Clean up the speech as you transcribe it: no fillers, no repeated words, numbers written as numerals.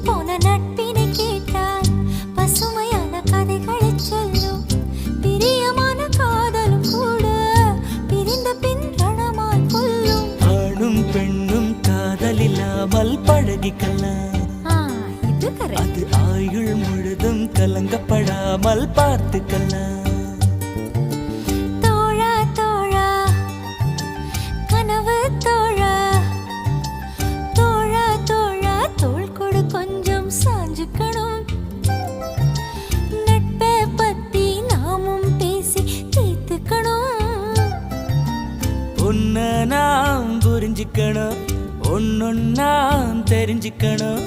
போன நட்பினை கேட்டால் பசுமையான கதைகளை சொல்லும். பிரியமான காதலும் கூட பிரிந்த பின் ரணமாய் கொல்லும். ஆணும் பெண்ணும் காதலில்லாமல் பழகிக்கலாம். அது ஆயுள் முழுதும் கலங்கப்படாமல் பார்த்துக்கலாம். தோழா தோழா கனவு தோழா, தோழா தோழா தோள் கொடு கொஞ்சம் சாஞ்சுக்கணும். நட்பை பத்தி நாமும் பேசி தீர்த்துக்கணும். உன்னை நாம் புரிஞ்சுக்கணும், ஒன்னொன்னா தெரிஞ்சுக்கணும்.